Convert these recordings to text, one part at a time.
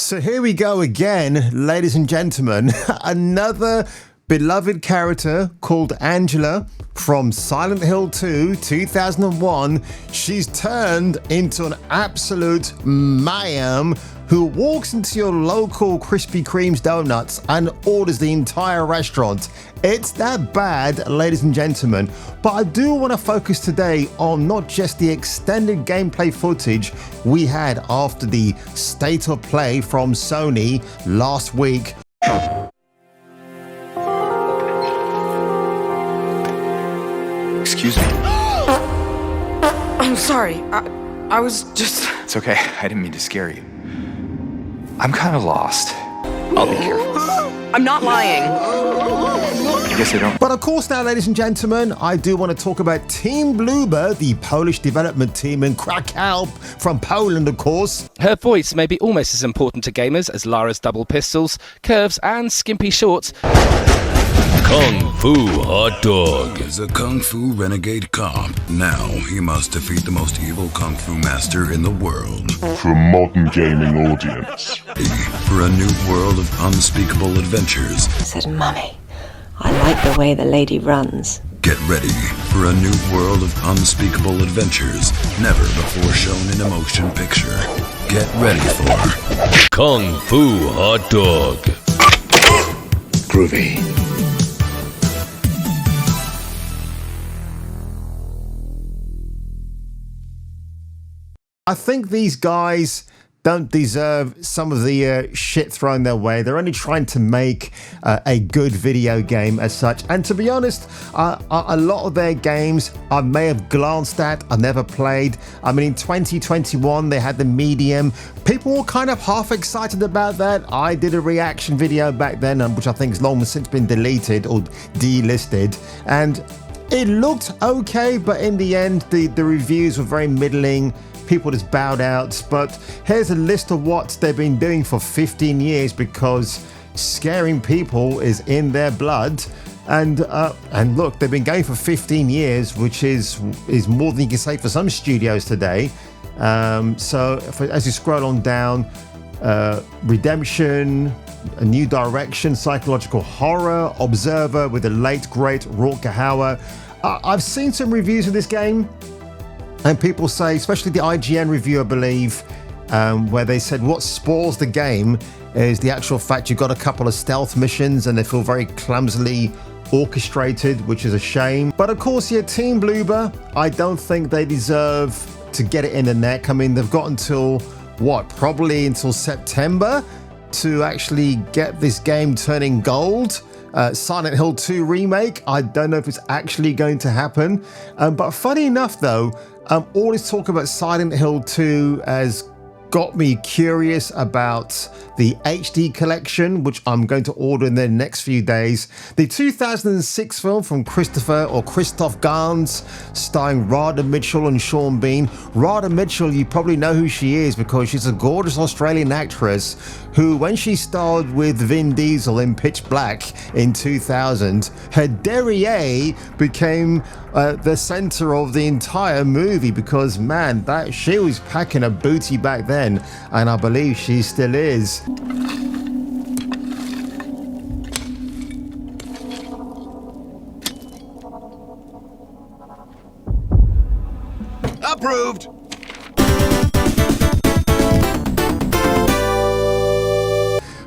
So here we go again, ladies and gentlemen. Another beloved character called Angela from Silent Hill 2 2001. She's turned into an absolute mayhem who walks into your local Krispy Kreme's Donuts and orders the entire restaurant. It's that bad, ladies and gentlemen. But I do want to focus today on not just the extended gameplay footage we had after the State of Play from Sony last week. Excuse me. I'm sorry. I was just... It's okay. I didn't mean to scare you. I'm kind of lost. I'll be careful. I'm not lying. I guess I don't... But of course now, ladies and gentlemen, I do want to talk about Team Bloober, the Polish development team in Krakow from Poland, of course. Her voice may be almost as important to gamers as Lara's double pistols, curves and skimpy shorts. Kung Fu Hot Dog is a Kung Fu renegade cop. Now he must defeat the most evil Kung Fu master in the world. For a modern gaming audience. For a new world of unspeakable adventures. Said, Mummy, I like the way the lady runs. Get ready for a new world of unspeakable adventures, never before shown in a motion picture. Get ready for Kung Fu Hot Dog. Groovy. I think these guys don't deserve some of the shit thrown their way. They're only trying to make a good video game as such. And to be honest, a lot of their games I may have glanced at, I never played. I mean, in 2021, they had the Medium. People were kind of half excited about that. I did a reaction video back then, which I think has long since been deleted or delisted. And it looked okay, but in the end, the reviews were very middling. People just bowed out. But here's a list of what they've been doing for 15 years because scaring people is in their blood. And look, they've been going for 15 years, which is more than you can say for some studios today. As you scroll on down, Redemption, A New Direction, Psychological Horror, Observer with the late great Rutger Hauer. I've seen some reviews of this game. And people say, especially the IGN review, I believe, where they said what spoils the game is the actual fact you've got a couple of stealth missions and they feel very clumsily orchestrated, which is a shame. But of course, yeah, Team Bloober, I don't think they deserve to get it in the neck. I mean, they've got until, probably until September to actually get this game turning gold. Silent Hill 2 remake, I don't know if it's actually going to happen. But funny enough, though, all this talk about Silent Hill 2 has got me curious about the HD collection, which I'm going to order in the next few days. The 2006 film from Christoph Gans, starring Radha Mitchell and Sean Bean. Radha Mitchell, you probably know who she is because she's a gorgeous Australian actress who, when she starred with Vin Diesel in Pitch Black in 2000, her derriere became the center of the entire movie because, man, she was packing a booty back then, and I believe she still is. Approved!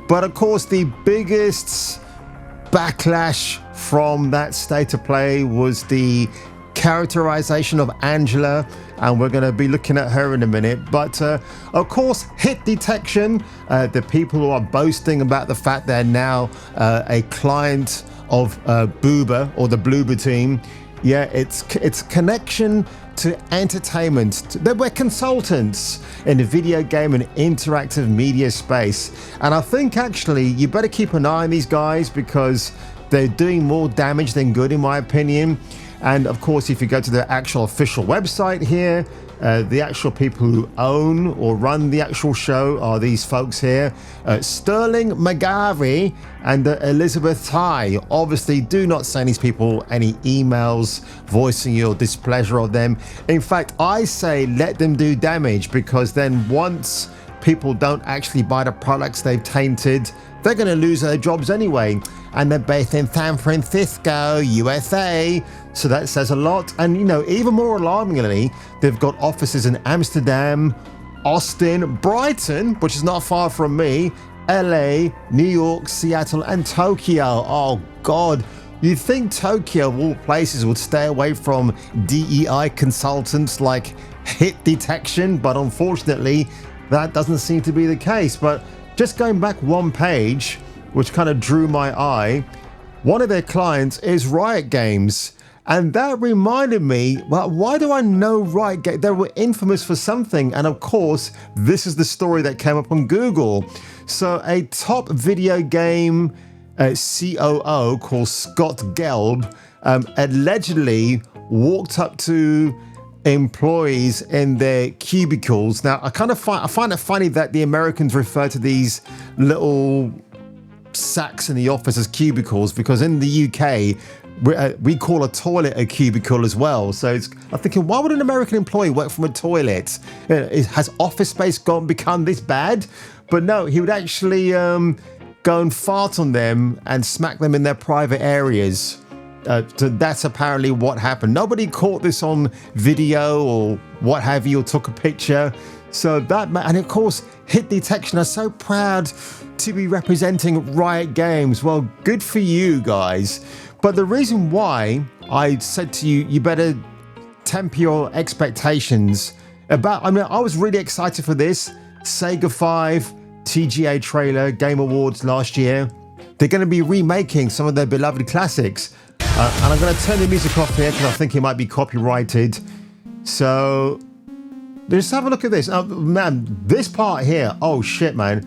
But of course, the biggest backlash from that State of Play was the characterization of Angela, and we're going to be looking at her in a minute. But of course, hit detection, the people who are boasting about the fact they're now a client of Bloober or the Bloober Team. Yeah, it's connection to entertainment. We're consultants in the video game and interactive media space. And I think actually you better keep an eye on these guys because they're doing more damage than good, in my opinion. And of course, if you go to the actual official website here, the actual people who own or run the actual show are these folks here, Sterling McGarvey and Elizabeth Ty. Obviously, do not send these people any emails voicing your displeasure of them. In fact, I say let them do damage, because then once people don't actually buy the products they've tainted, they're going to lose their jobs anyway. And they're based in San Francisco, USA. So that says a lot. And, you know, even more alarmingly, they've got offices in Amsterdam, Austin, Brighton, which is not far from me, LA, New York, Seattle, and Tokyo. Oh, God. You'd think Tokyo, of all places, would stay away from DEI consultants like hit detection, but unfortunately, that doesn't seem to be the case. But just going back one page, which kind of drew my eye, one of their clients is Riot Games. And that reminded me, well, why do I know Riot Games? They were infamous for something. And of course, this is the story that came up on Google. So a top video game COO called Scott Gelb allegedly walked up to employees in their cubicles. Now, I find it funny that the Americans refer to these little sacks in the office as cubicles, because in the UK, we call a toilet a cubicle as well. So I'm thinking, why would an American employee work from a toilet? Has office space become this bad? But no, he would actually go and fart on them and smack them in their private areas. So that's apparently what happened. Nobody caught this on video or what have you, or took a picture. So that, and of course, hit detection are so proud to be representing Riot Games. Well, good for you guys. But the reason why I said to you, you better temper your expectations about, I mean, I was really excited for this. Sega 5 TGA trailer, Game Awards last year. They're going to be remaking some of their beloved classics. And I'm going to turn the music off here because I think it might be copyrighted. So just have a look at this. Oh, man, this part here, oh shit, man.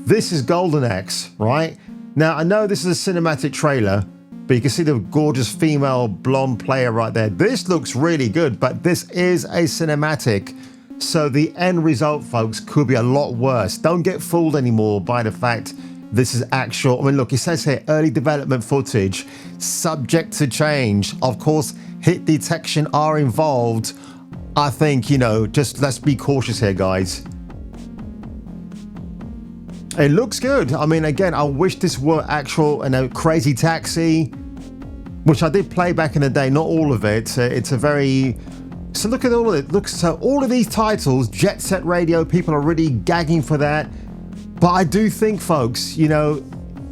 This is Golden Axe, right? Now, I know this is a cinematic trailer, but you can see the gorgeous female blonde player right there. This looks really good, but this is a cinematic. So the end result, folks, could be a lot worse. Don't get fooled anymore by the fact this is actual. I mean, look, it says here, early development footage, subject to change. Of course, hit detection are involved. I think, you know, just let's be cautious here, guys. It looks good. I mean, again, I wish this were actual, Crazy Taxi, which I did play back in the day, not all of it. It's a very... So look at all of it. Look, so all of these titles, Jet Set Radio, people are really gagging for that. But I do think, folks, you know,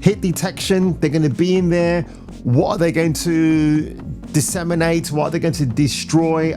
hit detection, they're going to be in there. What are they going to disseminate? What are they going to destroy?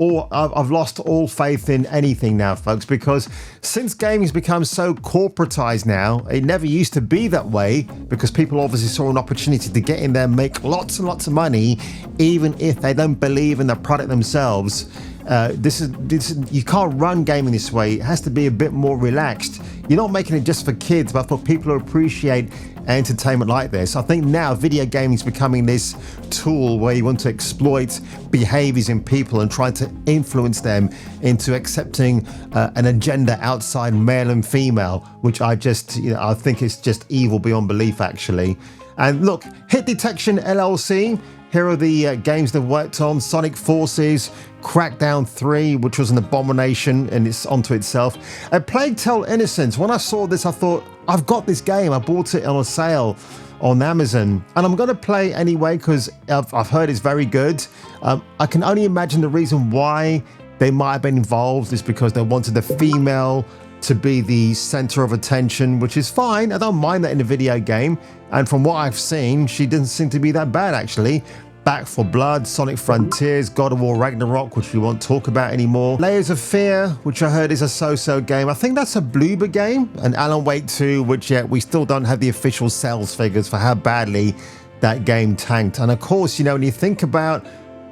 I've lost all faith in anything now, folks, because since gaming's become so corporatized now, it never used to be that way, because people obviously saw an opportunity to get in there, make lots and lots of money, even if they don't believe in the product themselves. You can't run gaming this way. It has to be a bit more relaxed. You're not making it just for kids, but for people who appreciate entertainment like this. I think now video gaming is becoming this tool where you want to exploit behaviors in people and try to influence them into accepting an agenda outside male and female, which I think it's just evil beyond belief, actually. And look, Hit Detection LLC, here are the games they've worked on: Sonic Forces, Crackdown 3, which was an abomination and it's onto itself. A Plague Tale Innocence. When I saw this, I thought, I've got this game. I bought it on a sale on Amazon, and I'm going to play anyway because I've heard it's very good. I can only imagine the reason why they might have been involved is because they wanted the female to be the center of attention, which is fine. I don't mind that in a video game. And from what I've seen, she doesn't seem to be that bad, actually. Back 4 Blood, Sonic Frontiers, God of War Ragnarok, which we won't talk about anymore. Layers of Fear, which I heard is a so-so game. I think that's a Bloober game. And Alan Wake 2, which yet we still don't have the official sales figures for how badly that game tanked. And of course, you know, when you think about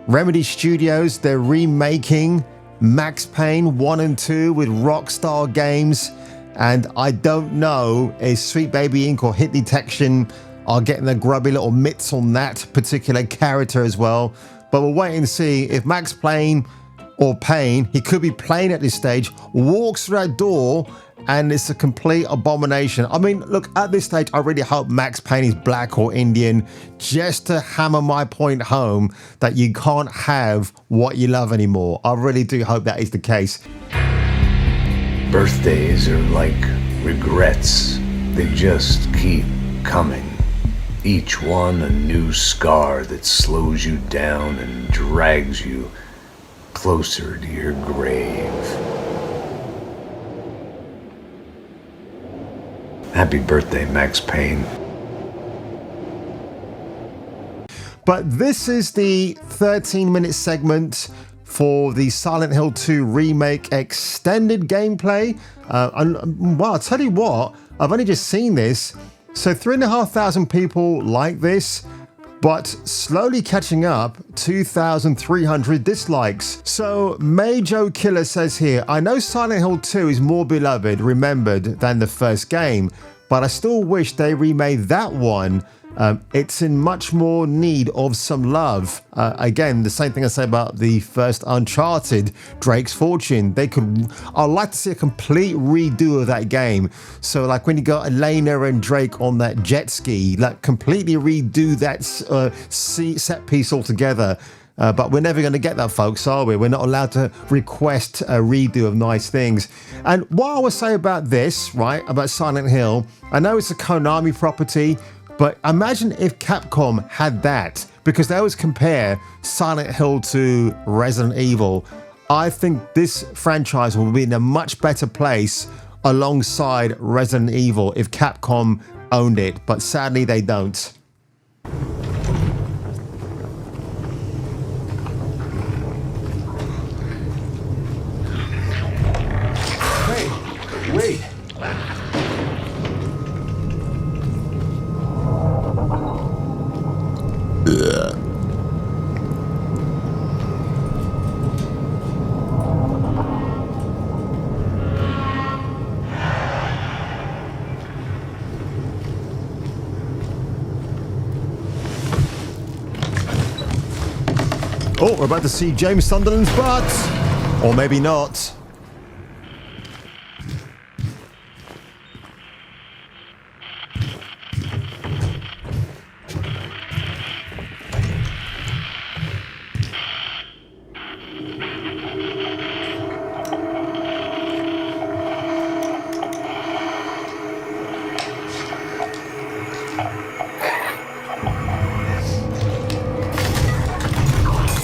Remedy Studios, they're remaking Max Payne 1 and 2 with Rockstar Games. And I don't know if Sweet Baby Inc. or Hit Detection are getting the grubby little mitts on that particular character as well. But we'll wait and see if Max Payne or Payne, he could be playing at this stage, walks through that door and it's a complete abomination. I mean, look, at this stage, I really hope Max Payne is black or Indian, just to hammer my point home that you can't have what you love anymore. I really do hope that is the case. Birthdays are like regrets. They just keep coming. Each one a new scar that slows you down and drags you closer to your grave. Happy birthday, Max Payne. But this is the 13-minute segment for the Silent Hill 2 Remake extended gameplay. Well, I'll tell you what, I've only just seen this. So 3,500 people like this, but slowly catching up, 2,300 dislikes. So Majo Killer says here, I know Silent Hill 2 is more beloved, remembered than the first game, but I still wish they remade that one. It's in much more need of some love. Again, the same thing I say about the first Uncharted, Drake's Fortune. I'd like to see a complete redo of that game. So like when you got Elena and Drake on that jet ski, like completely redo that set piece altogether. But we're never going to get that, folks, are we? We're not allowed to request a redo of nice things. And what I would say about this, right, about Silent Hill, I know it's a Konami property, but imagine if Capcom had that, because they always compare Silent Hill to Resident Evil. I think this franchise will be in a much better place alongside Resident Evil if Capcom owned it, but sadly they don't. Hey, wait. Oh, we're about to see James Sunderland's butt. Or maybe not.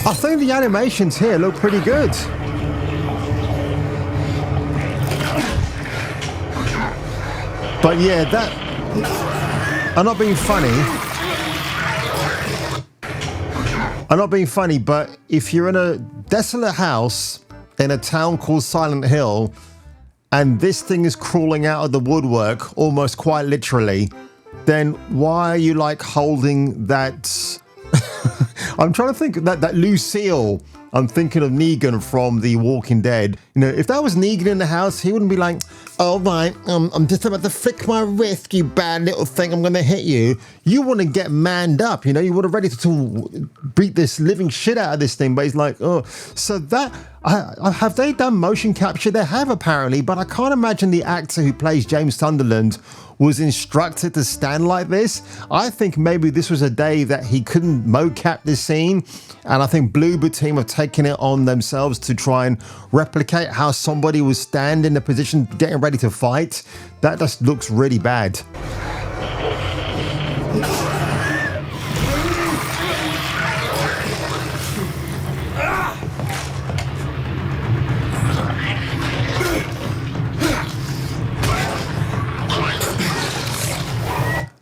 I think the animations here look pretty good. But yeah, I'm not being funny. I'm not being funny, but if you're in a desolate house in a town called Silent Hill, and this thing is crawling out of the woodwork, almost quite literally, then why are you like holding that? I'm trying to think that Lucille. I'm thinking of Negan from The Walking Dead. You know, if that was Negan in the house, he wouldn't be like, "Oh right, I'm just about to flick my wrist, you bad little thing. I'm gonna hit you." You want to get manned up, you know. You would have ready to beat this living shit out of this thing. But he's like, "Oh," so that have they done motion capture? They have apparently, but I can't imagine the actor who plays James Sunderland was instructed to stand like this. I think maybe this was a day that he couldn't mocap this scene, and I think Bloober Team have taken it on themselves to try and replicate how somebody would stand in a position getting ready to fight. That just looks really bad.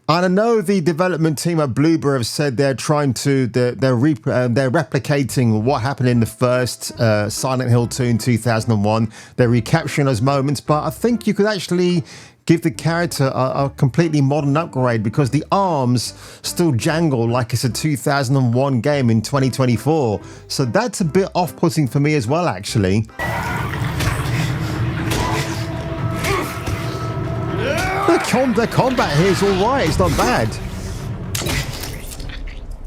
And I know the development team at Bloober have said they're trying to, they're replicating what happened in the first Silent Hill 2 in 2001. They're recapturing those moments, but I think you could actually give the character a completely modern upgrade because the arms still jangle like it's a 2001 game in 2024. So that's a bit off-putting for me as well, actually. The combat here is alright, it's not bad.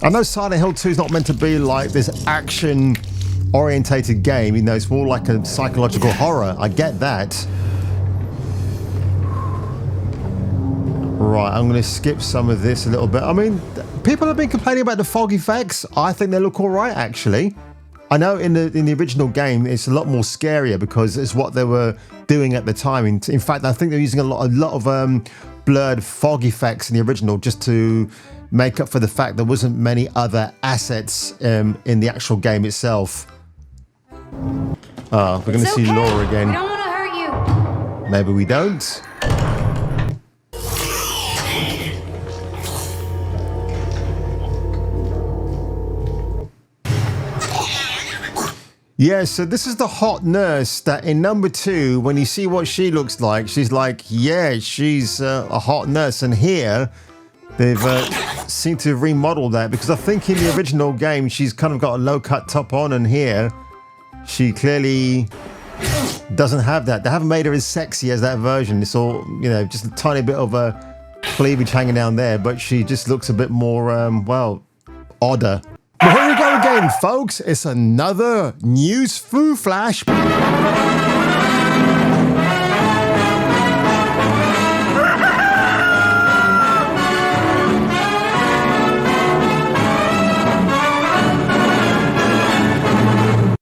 I know Silent Hill 2 is not meant to be like this action-orientated game, you know, it's more like a psychological horror. I get that. Right, I'm going to skip some of this a little bit. I mean, people have been complaining about the fog effects. I think they look alright, actually. I know in the original game it's a lot more scarier because it's what they were doing at the time. In fact, I think they're using a lot of blurred fog effects in the original just to make up for the fact there wasn't many other assets in the actual game itself. We're going to see Laura again. We don't want to hurt you. Maybe we don't. Yeah, so this is the hot nurse that in number 2, when you see what she looks like, she's like, yeah, she's a hot nurse. And here, they've seemed to remodel that because I think in the original game, she's kind of got a low-cut top on, and here, she clearly doesn't have that. They haven't made her as sexy as that version. It's all, you know, just a tiny bit of a cleavage hanging down there, but she just looks a bit more, well, odder. But here we go again, folks. It's another news foo flash.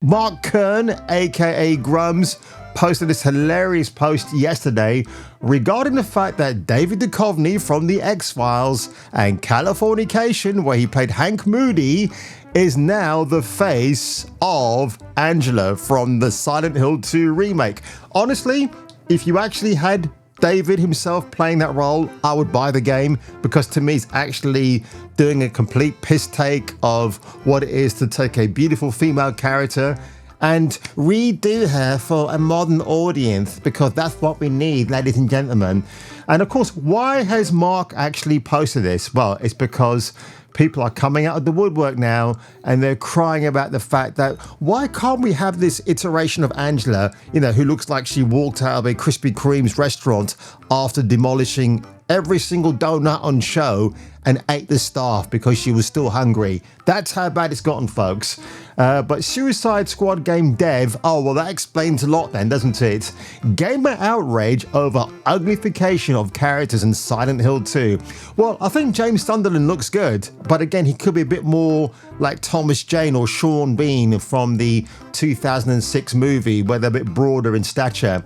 Mark Kern, aka Grums, posted this hilarious post yesterday regarding the fact that David Duchovny from The X-Files and Californication, where he played Hank Moody, is now the face of Angela from the Silent Hill 2 remake. Honestly, if you actually had David himself playing that role, I would buy the game, because to me it's actually doing a complete piss take of what it is to take a beautiful female character and redo her for a modern audience, because that's what we need, ladies and gentlemen. And of course, why has Mark actually posted this? Well, it's because people are coming out of the woodwork now and they're crying about the fact that why can't we have this iteration of Angela, you know, who looks like she walked out of a Krispy Kreme's restaurant after demolishing every single donut on show and ate the staff because she was still hungry. That's how bad it's gotten, folks. But Suicide Squad game dev, oh, well, that explains a lot then, doesn't it? Gamer outrage over uglification of characters in Silent Hill 2. Well, I think James Sunderland looks good, but again, he could be a bit more like Thomas Jane or Sean Bean from the 2006 movie, where they're a bit broader in stature.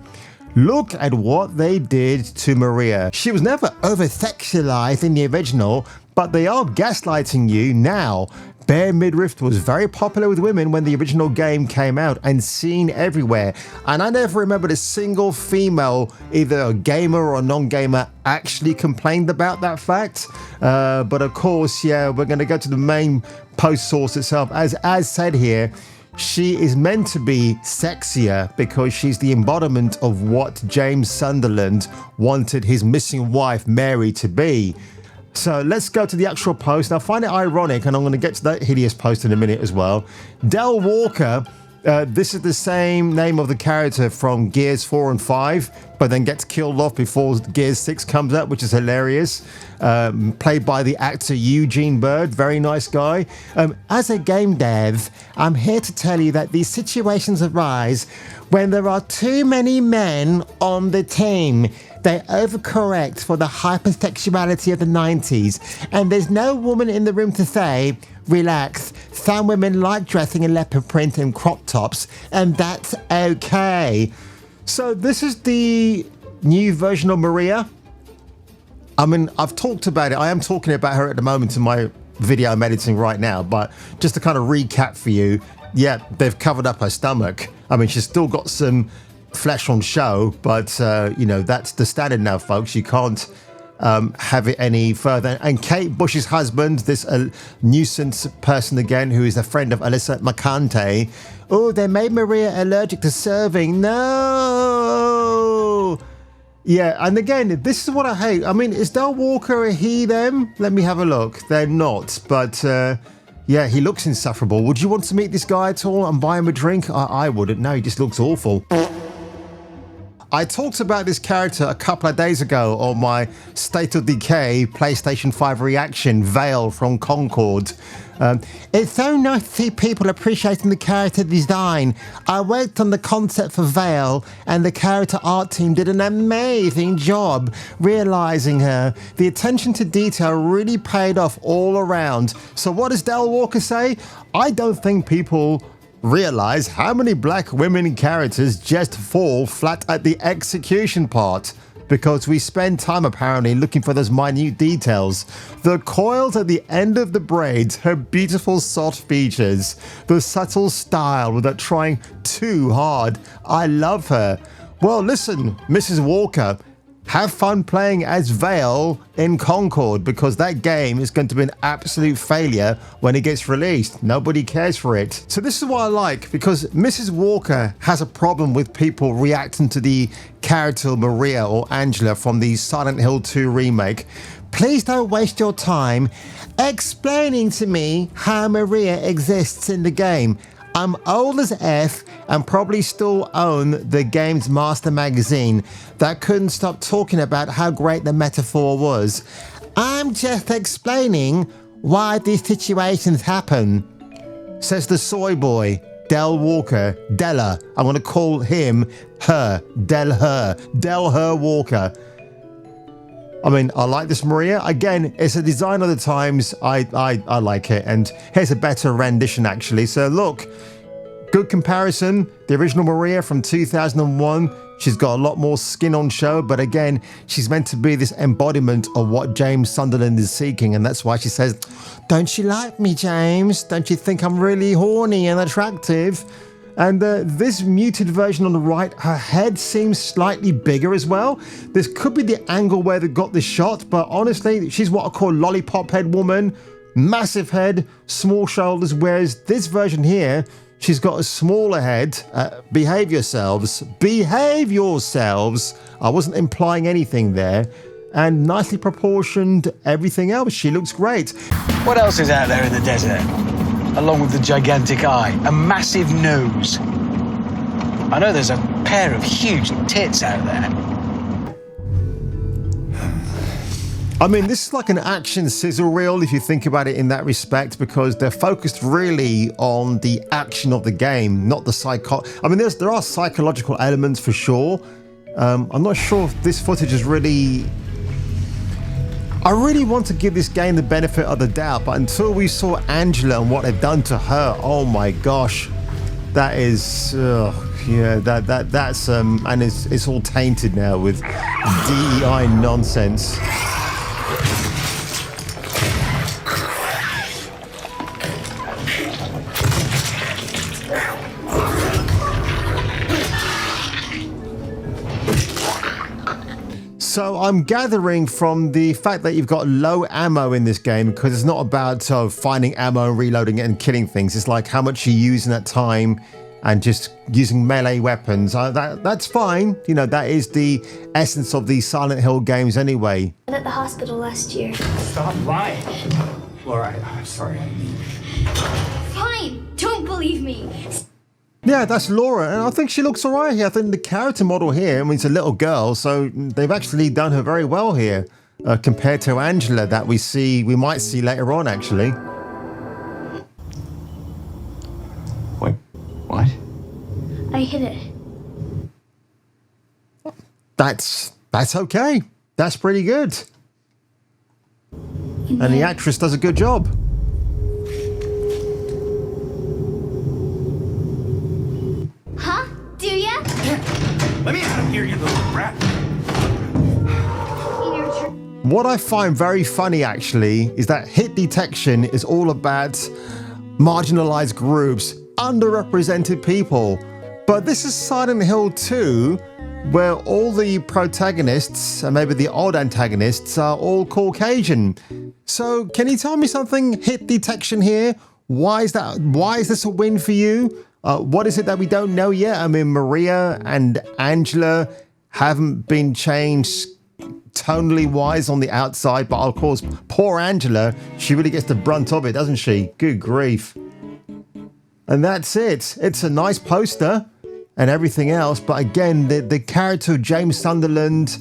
Look at what they did to Maria. She was never over-sexualized in the original, but they are gaslighting you now. Bare midriff was very popular with women when the original game came out and seen everywhere. And I never remembered a single female, either a gamer or non-gamer, actually complained about that fact. But of course, yeah, we're going to go to the main post source itself. As said here, she is meant to be sexier because she's the embodiment of what James Sunderland wanted his missing wife, Mary, to be. So let's go to the actual post. Now, I find it ironic, and I'm going to get to that hideous post in a minute as well. Del Walker, this is the same name of the character from Gears 4 and 5, but then gets killed off before Gears 6 comes out, which is hilarious. Played by the actor Eugene Bird, very nice guy. As a game dev, I'm here to tell you that these situations arise when there are too many men on the team. They overcorrect for the hypersexuality of the 90s, and there's no woman in the room to say, relax, some women like dressing in leopard print and crop tops, and that's okay. So this is the new version of Maria. I mean, I've talked about it. I am talking about her at the moment in my video I'm editing right now, but just to kind of recap for you, yeah, they've covered up her stomach. I mean, she's still got some flesh on show, but you know, that's the standard now, folks. You can't have it any further. And Kate Bush's husband, this nuisance person again, who is a friend of Alyssa Macante. Oh, they made Maria allergic to serving. No. Yeah, and again, this is what I hate. I mean, is Del Walker a he, them? Let me have a look. They're not, but yeah, he looks insufferable. Would you want to meet this guy at all and buy him a drink? I wouldn't. No, he just looks awful. I talked about this character a couple of days ago on my State of Decay PlayStation 5 reaction, Vale from Concord. It's so nice to see people appreciating the character design. I worked on the concept for Vale, and the character art team did an amazing job realizing her. The attention to detail really paid off all around. So what does Del Walker say? I don't think people realize how many black women characters just fall flat at the execution part, because we spend time apparently looking for those minute details. The coils at the end of the braids, her beautiful soft features, the subtle style without trying too hard. I love her. Well, listen, Mrs. Walker, have fun playing as Vale in Concord, because that game is going to be an absolute failure when it gets released. Nobody cares for it. So this is what I like, because Mrs. Walker has a problem with people reacting to the character Maria or Angela from the Silent Hill 2 remake. Please don't waste your time explaining to me how Maria exists in the game. I'm old as F and probably still own the Games Master magazine that couldn't stop talking about how great the metaphor was. I'm just explaining why these situations happen, says the soy boy, Del Walker. Della. I'm going to call him her. Del her Walker. I mean, I like this Maria. Again, it's a design of the times. I like it. And here's a better rendition, actually. So look, good comparison. The original Maria from 2001. She's got a lot more skin on show. But again, she's meant to be this embodiment of what James Sunderland is seeking. And that's why she says, don't you like me, James? Don't you think I'm really horny and attractive? And this muted version on the right, her head seems slightly bigger as well. This could be the angle where they got this shot, but honestly, she's what I call lollipop head woman. Massive head, small shoulders, whereas this version here, she's got a smaller head. Behave yourselves. Behave yourselves. I wasn't implying anything there. And nicely proportioned everything else. She looks great. What else is out there in the desert? Along with the gigantic eye, a massive nose. I know there's a pair of huge tits out there. I mean, this is like an action sizzle reel if you think about it in that respect, because they're focused really on the action of the game, not the I mean, there are psychological elements for sure. I'm not sure if this footage is really... I really want to give this game the benefit of the doubt, but until we saw Angela and what they've done to her, oh my gosh, that is, yeah, that's and it's all tainted now with DEI nonsense. So I'm gathering from the fact that you've got low ammo in this game, because it's not about finding ammo and reloading it and killing things. It's like how much you use in that time and just using melee weapons. That's fine. You know, that is the essence of these Silent Hill games anyway. At the hospital last year. Stop lying. Laura, I'm sorry. Fine, don't believe me. Yeah, that's Laura, and I think she looks all right here. I think the character model here, I mean, it's a little girl, so they've actually done her very well here compared to Angela that we might see later on, actually. Wait, what? I hit it. That's okay. That's pretty good. And the actress does a good job. Huh? Do ya? Let me out of here, you little brat. What I find very funny, actually, is that hit detection is all about marginalized groups, underrepresented people. But this is Silent Hill 2, where all the protagonists, and maybe the odd antagonists, are all Caucasian. So can you tell me something, hit detection here? Why is this a win for you? What is it that we don't know yet? I mean, Maria and Angela haven't been changed tonally wise on the outside, but of course, poor Angela, she really gets the brunt of it, doesn't she? Good grief. And that's it. It's a nice poster and everything else, but again, the character of James Sunderland,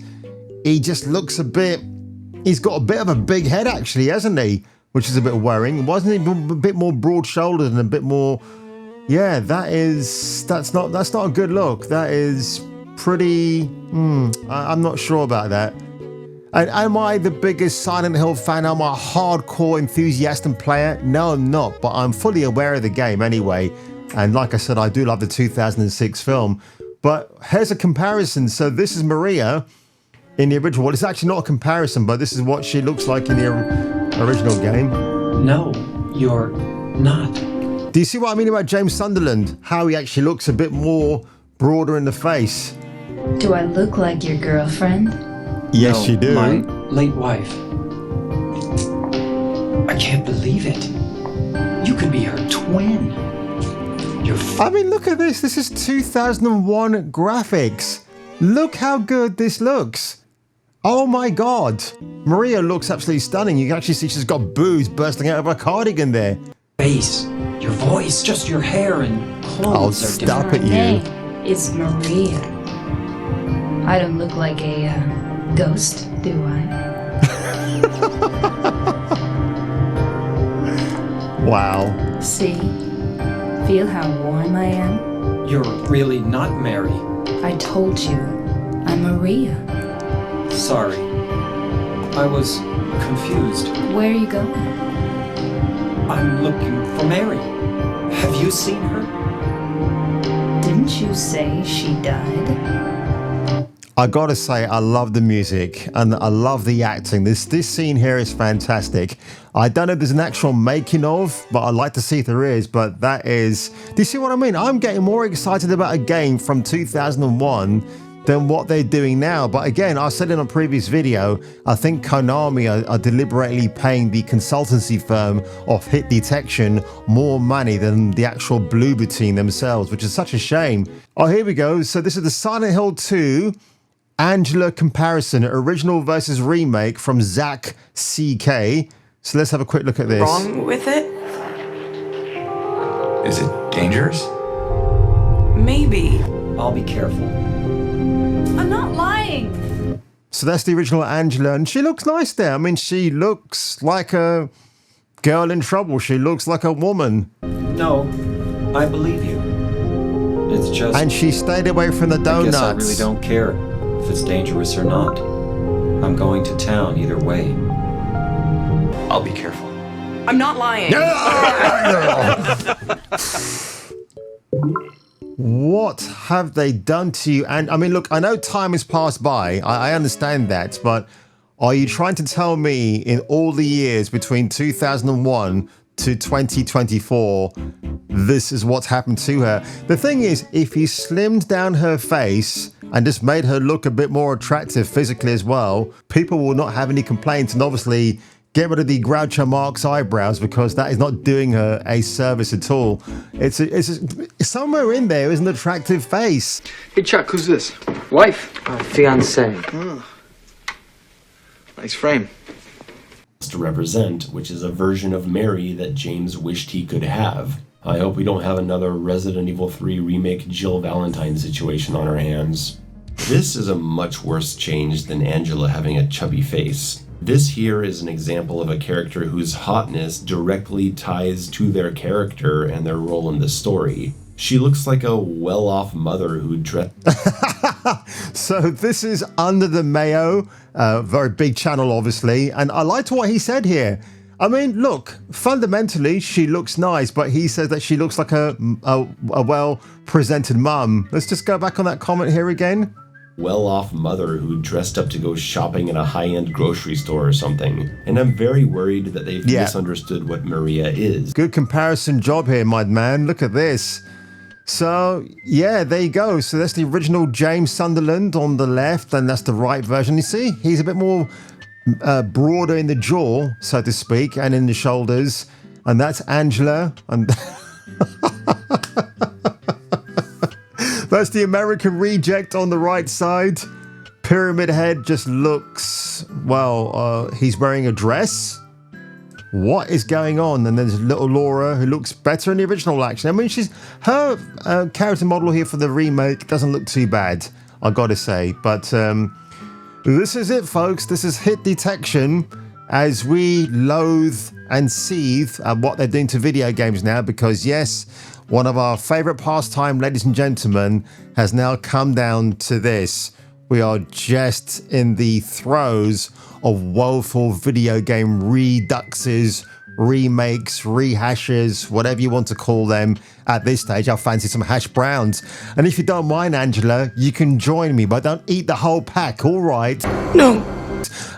he just looks he's got a bit of a big head actually, hasn't he? Which is a bit worrying. Wasn't he a bit more broad-shouldered and a bit more... Yeah, that's not a good look. That is pretty... I'm not sure about that. And am I the biggest Silent Hill fan? Am I a hardcore enthusiast and player? No, I'm not, but I'm fully aware of the game anyway. And like I said, I do love the 2006 film. But here's a comparison. So this is Maria in the original. Well, it's actually not a comparison, but this is what she looks like in the original game. No, you're not. Do you see what I mean about James Sunderland? How he actually looks a bit more broader in the face. Do I look like your girlfriend? Yes, No, you do. my late wife. I can't believe it. You could be her twin. I mean, look at this. This is 2001 graphics. Look how good this looks. Oh my God. Maria looks absolutely stunning. You can actually see she's got boobs bursting out of her cardigan there. Face, your voice, just your hair and clothes are stop different. it, you. Hey, it's Maria. I don't look like a ghost, do I? Wow. See? Feel how warm I am? You're really not Mary. I told you, I'm Maria. Sorry. I was confused. Where are you going? I'm looking for Mary. Have you seen her? Didn't you say she died? I gotta say, I love the music and I love the acting. This scene here is fantastic. I don't know if there's an actual making of, but I'd like to see if there is, but that is... Do you see what I mean? I'm getting more excited about a game from 2001 than what they're doing now. But again, I said in a previous video, I think Konami are deliberately paying the consultancy firm of Hit Detection more money than the actual Bloober Team themselves, which is such a shame. Oh, here we go. So this is the Silent Hill 2 Angela comparison, original versus remake from Zach CK. So let's have a quick look at this. Wrong with it? Is it dangerous? Maybe. I'll be careful. I'm not lying. So that's the original Angela, and she looks nice there. I mean, she looks like a girl in trouble. She looks like a woman. No, I believe you. It's just... And she stayed away from the donuts. I guess I really don't care if it's dangerous or not. I'm going to town either way. I'll be careful. I'm not lying. What have they done to you? And I mean, look, I know time has passed by. I understand that. But are you trying to tell me in all the years between 2001 to 2024, this is what's happened to her? The thing is, if you slimmed down her face and just made her look a bit more attractive physically as well, people will not have any complaints. And obviously, get rid of the Groucho Marx eyebrows, because that is not doing her a service at all. It's somewhere in there is an attractive face. Hey, Chuck, who's this? Wife? Fiancé. Nice frame. To represent, which is a version of Mary that James wished he could have. I hope we don't have another Resident Evil 3 remake Jill Valentine situation on our hands. This is a much worse change than Angela having a chubby face. This here is an example of a character whose hotness directly ties to their character and their role in the story. She looks like a well-off mother who dressed... So this is Under the Mayo, very big channel obviously, and I liked what he said here. I mean, look, fundamentally she looks nice, but he says that she looks like a well-presented mum. Let's just go back on that comment here again. Well-off mother who dressed up to go shopping in a high-end grocery store or something. And I'm very worried that they've misunderstood what Maria is. Good comparison job here, my man. Look at this. So, yeah, there you go. So that's the original James Sunderland on the left, and that's the right version. You see, he's a bit more broader in the jaw, so to speak, and in the shoulders. And that's Angela. And that's the American reject on the right side. Pyramid Head just looks, well, he's wearing a dress. What is going on? And there's little Laura, who looks better in the original, actually. I mean, her character model here for the remake doesn't look too bad, I gotta say. But this is it, folks. This is Hit Detection as we loathe and seethe at what they're doing to video games now, because yes, one of our favorite pastime, ladies and gentlemen, has now come down to this. We are just in the throes of woeful video game reduxes, remakes, rehashes, whatever you want to call them. At this stage, I fancy some hash browns. And if you don't mind, Angela, you can join me, but don't eat the whole pack, all right? No.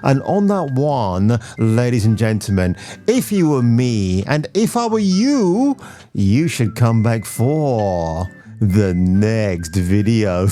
And on that one, ladies and gentlemen, if you were me and if I were you, you should come back for the next video.